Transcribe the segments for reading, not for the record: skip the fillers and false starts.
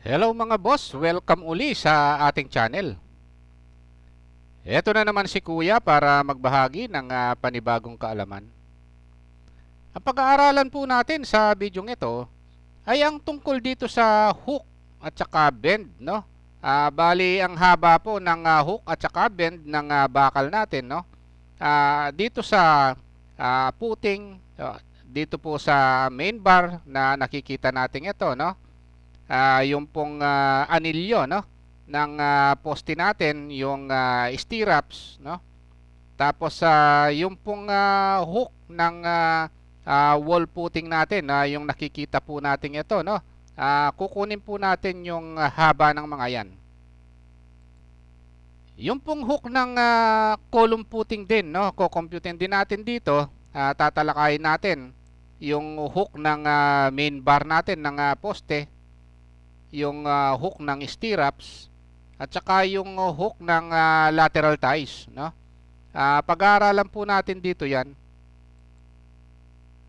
Hello mga boss, welcome uli sa ating channel. Ito na naman si Kuya para magbahagi ng panibagong kaalaman. Ang pag-aaralan po natin sa video ito ay ang tungkol dito sa hook at saka bend, no? Bali ang haba po ng hook at saka bend ng bakal natin, no? Dito sa puting, dito po sa main bar na nakikita natin ito, no? Yung pong anilyo, no, ng poste natin, yung stirrups, no. Tapos yung pong hook ng wall footing natin, yung nakikita po natin ito, no. Kukunin po natin yung haba ng mga yan. Yung pong hook ng column footing din, no, kukomputin din natin dito. Tatalakayin natin yung hook ng main bar natin ng poste, yung hook ng stirrups at saka yung hook ng lateral ties, no? Pag-aaralan po natin dito 'yan.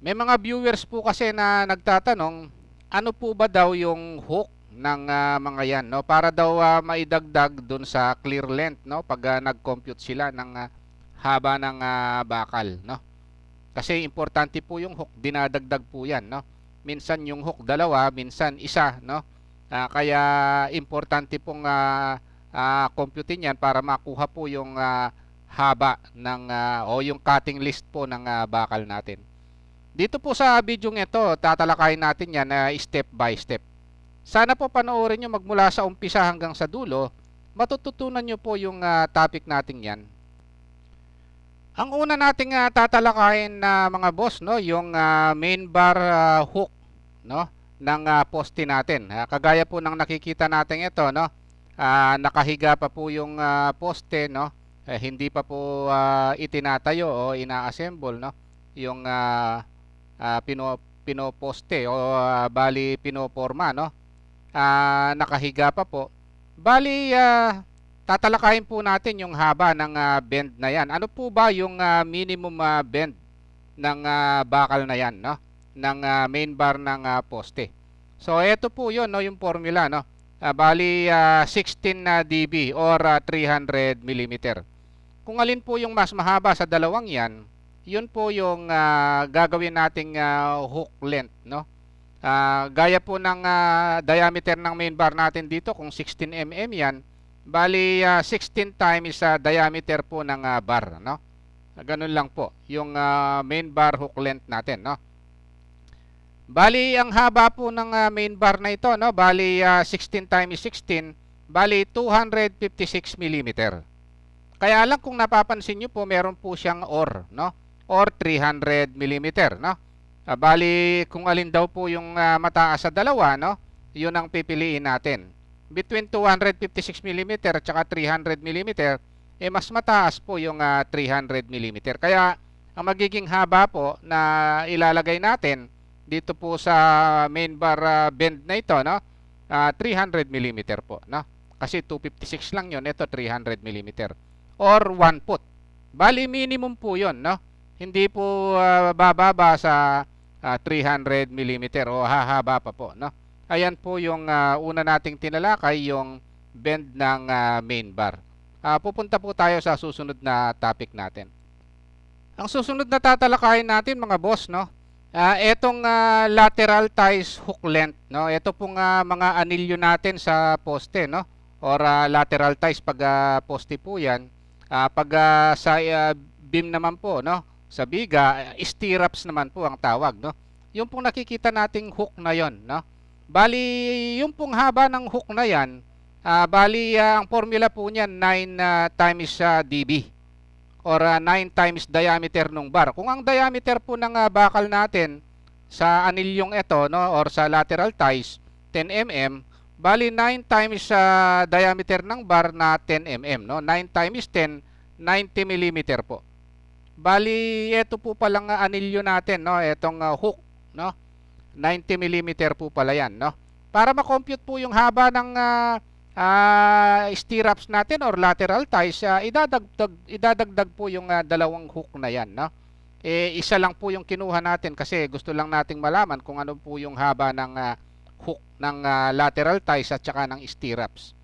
May mga viewers po kasi na nagtatanong, ano po ba daw yung hook ng mga 'yan, no? Para daw maidagdag doon sa clear length, no? Pag nag-compute sila ng haba ng bakal, no? Kasi importante po yung hook, dinadagdag po 'yan, no? Minsan yung hook dalawa, minsan isa, no? Kaya importante pong computein yan para makuha po yung haba ng o yung cutting list po ng bakal natin. Dito po sa video ito, tatalakayin natin yan step by step. Sana po panoorin nyo magmula sa umpisa hanggang sa dulo, matututunan nyo po yung topic natin yan. Ang una nating tatalakayin na mga boss, no, yung main bar hook, no, ng poste natin. Kagaya po ng nakikita natin ito, no. Nakahiga pa po yung poste, no. Hindi pa po itinatayo o ina-assemble, no. Yung pinoposte o bali pinoporma, no. Nakahiga pa po. Bali tatalakayin po natin yung haba ng bend na yan. Ano po ba yung minimum bend ng bakal na yan, no? Ng main bar ng poste. So ito po 'yon, no, yung formula, no. Bali 16 dB or 300 mm. Kung alin po yung mas mahaba sa dalawang 'yan, 'yun po yung gagawin nating hook length, no. Gaya po ng diameter ng main bar natin dito, kung 16 mm 'yan, bali 16 times diameter po ng bar, no. Ganun lang po yung main bar hook length natin, no. Bali ang haba po ng main bar na ito, no, bali 16 times 16, bali 256 mm. Kaya lang kung napapansin niyo po, meron po siyang or, no, or 300 mm, no. Bali kung alin daw po yung mataas sa dalawa, no, 'yun ang pipiliin natin. Between 256 mm at saka 300 mm, mas mataas po yung 300 mm. Kaya ang magiging haba po na ilalagay natin dito po sa main bar bend na ito, no, 300 mm po, no. Kasi 256 lang 'yon, ito 300 mm or 1 foot. Bali minimum po 'yon, no. Hindi po bababa sa 300 mm o hahaba pa po, no. Ayan po yung una nating tinalakay, yung bend ng main bar. Pupunta po tayo sa susunod na topic natin. Ang susunod na tatalakayin natin mga boss, no, etong lateral ties hook length, no. Ito pong mga anilyo natin sa poste, no, or lateral ties pag poste po 'yan. Pag sa beam naman po, no, sa biga, stirrups naman po ang tawag, no. Yung pong nakikita nating hook na 'yon, no. Bali yung pong haba ng hook na 'yan, bali ang formula po niyan 9 times dB. Or 9 times diameter ng bar. Kung ang diameter po ng bakal natin sa anilyong ito, no, or sa lateral ties 10 mm, bali 9 times diameter ng bar na 10 mm, no. 9 times 10, 90 mm po. Bali ito po palang anilyo natin, no, itong hook, no. 90 mm po pala yan, no. Para ma-compute po yung haba ng stirrups natin or lateral ties, idadagdag po yung dalawang hook na yan, no. Isa lang po yung kinuha natin kasi gusto lang nating malaman kung ano po yung haba ng hook ng lateral ties at saka ng stirrups.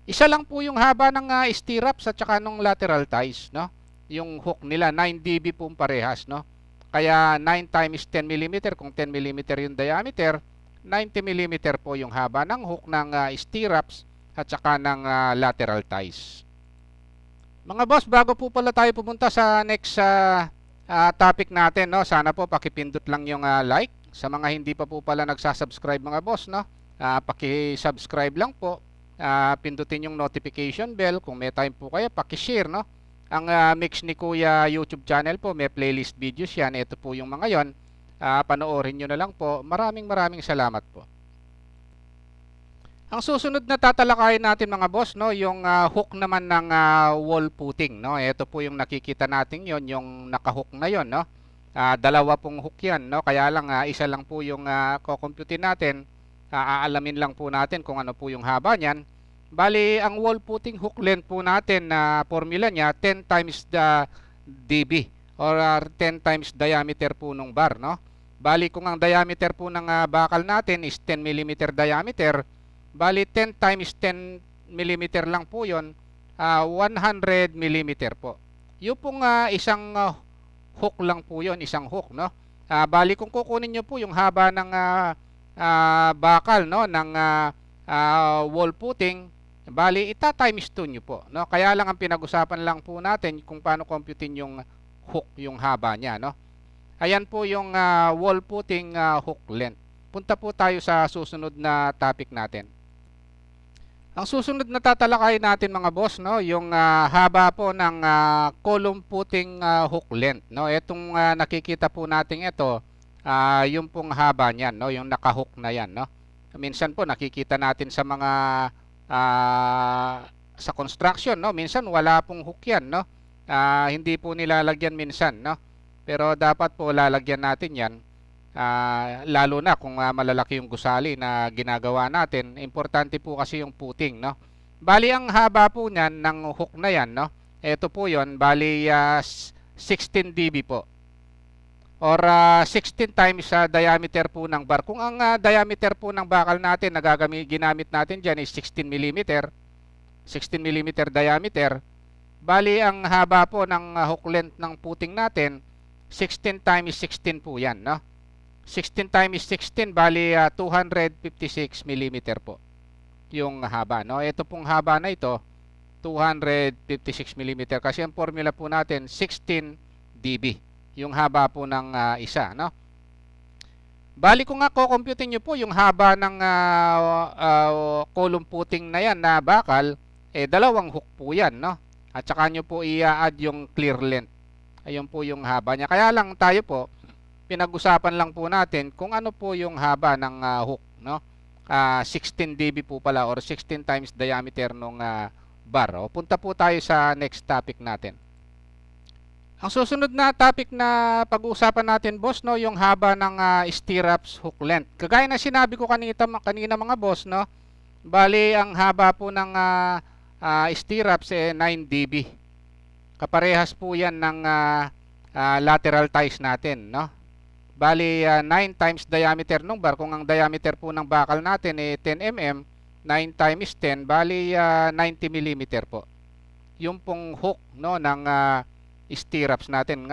Isa lang po yung haba ng stirrups at saka ng lateral ties, no? Yung hook nila 9 dB po parehas, no? Kaya 9 times 10 mm, kung 10 mm yung diameter, 90 mm po yung haba ng hook ng stirrups at saka ng lateral ties. Mga boss, bago po pala tayo pumunta sa next topic natin, no? Sana po pakipindot lang yung like. Sa mga hindi pa po pala nagsasubscribe mga boss, no? Paki-subscribe lang po. Pindutin yung notification bell. Kung may time po kayo, paki-share, no? Ang Mix ni Kuya YouTube channel po, may playlist videos yan. Ito po yung mga yon. Panoorin nyo na lang po. Maraming salamat po. Ang susunod na tatalakayin natin mga boss, no, yung hook naman ng wall footing, no. Ito po yung nakikita natin yon, yung naka-hook na yon, no. Dalawa pong hook yan, no. Kaya lang isa lang po yung kukumputin natin. Aalamin lang po natin kung ano po yung haba niyan. Bali, ang wall footing hook length po natin na formula niya 10 times the dB or 10 times diameter po ng bar, no. Bali, kung ang diameter po ng bakal natin is 10 mm diameter, bali 10 times 10 mm lang po yon, 100 mm po. Yung pong isang hook lang po yon, isang hook, no. Bali, kung kukunin nyo po yung haba ng bakal, no, ng wall footing, bali ita-times 2 nyo po, no. Kaya lang ang pinag-usapan lang po natin kung paano computein yung hook, yung haba niya, no. Ayan po yung wall footing hook length. Punta po tayo sa susunod na topic natin. Ang susunod na tatalakayin natin mga boss, no, yung haba po ng column footing hook length, no. Etong nakikita po natin ito, yung pong haba niyan, no, yung naka-hook na yan, no. Minsan po nakikita natin sa mga sa construction, no, minsan wala pong hook yan, no. Hindi po nilalagyan minsan, no. Pero dapat po lalagyan natin yan. Lalo na kung malalaki yung gusali na ginagawa natin. Importante po kasi yung footing, no. Bali ang haba po niyan ng hook na yan, no. Ito po yon, bali 16 dB po. Or 16 times diameter po ng bar. Kung ang diameter po ng bakal natin na ginamit natin diyan is 16 mm, 16 mm diameter, bali ang haba po ng hook length ng footing natin 16 times 16 po yan, no. 16 times 16 bali 256 mm po yung haba, no. Ito pong haba na ito 256 mm kasi ang formula po natin 16 dB yung haba po ng isa, no. Bali kung kukumputin nyo po yung haba ng column footing na yan na bakal, dalawang hook po yan, no. At saka nyo po i-add yung clear length. Ayun po yung haba niya. Kaya lang tayo po pinag-usapan lang po natin kung ano po yung haba ng hook, no. 16 dB po pala or 16 times diameter ng bar. O, punta po tayo sa next topic natin. Ang susunod na topic na pag-uusapan natin, boss, no, yung haba ng stirrups hook length. Kagaya na sinabi ko kanina mga boss, no. Bali ang haba po ng stirrups 9 dB. Kaparehas po yan ng lateral ties natin, no. Bali 9 times diameter ng bar. Kung ang diameter po ng bakal natin 10 mm, 9 times 10 bali 90 mm po. Yung pong hook, no, ng stirrups natin.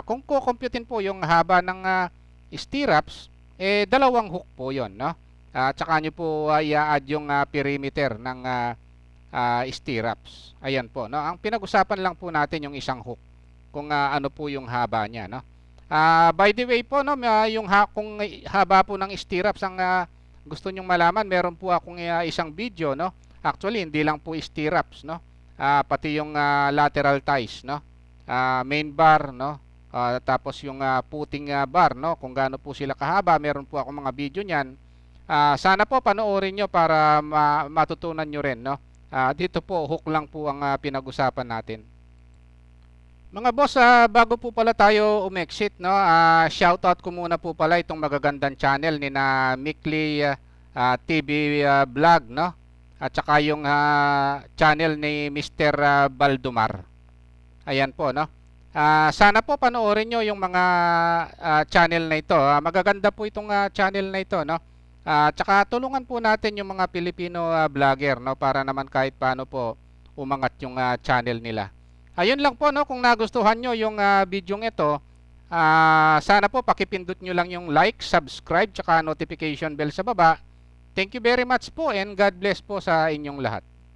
Kung kukumputin po yung haba ng stirrups, dalawang hook po yon, no. Tsaka nyo po i-add yung perimeter ng stirrups. Ayan po, no. Ang pinag-usapan lang po natin yung isang hook, kung ano po yung haba niya, no. By the way po, no, yung kung haba po ng stirrups ang gusto nyong malaman, meron po akong isang video, no. Actually, hindi lang po stirrups, no. Pati yung lateral ties, no. Main bar, no. Tapos yung footing bar, no, kung gaano po sila kahaba, meron po akong mga video niyan. Sana po panoorin nyo para matutunan nyo rin, no. Dito po hook lang po ang pinag-usapan natin. Mga boss, bago po pala tayo umexit, no, shoutout ko muna po pala itong magagandang channel ni na Mikli TV Vlog, no, at saka yung channel ni Mr. Baldomar. Ayan po, no. Sana po panoorin nyo yung mga channel na ito. Magaganda po itong channel na ito, no. Tsaka tulungan po natin yung mga Pilipino vlogger, no, para naman kahit paano po umangat yung channel nila. Ayun lang po, no, kung nagustuhan nyo yung video ito, sana po pakipindot nyo lang yung like, subscribe, tsaka notification bell sa baba. Thank you very much po and God bless po sa inyong lahat.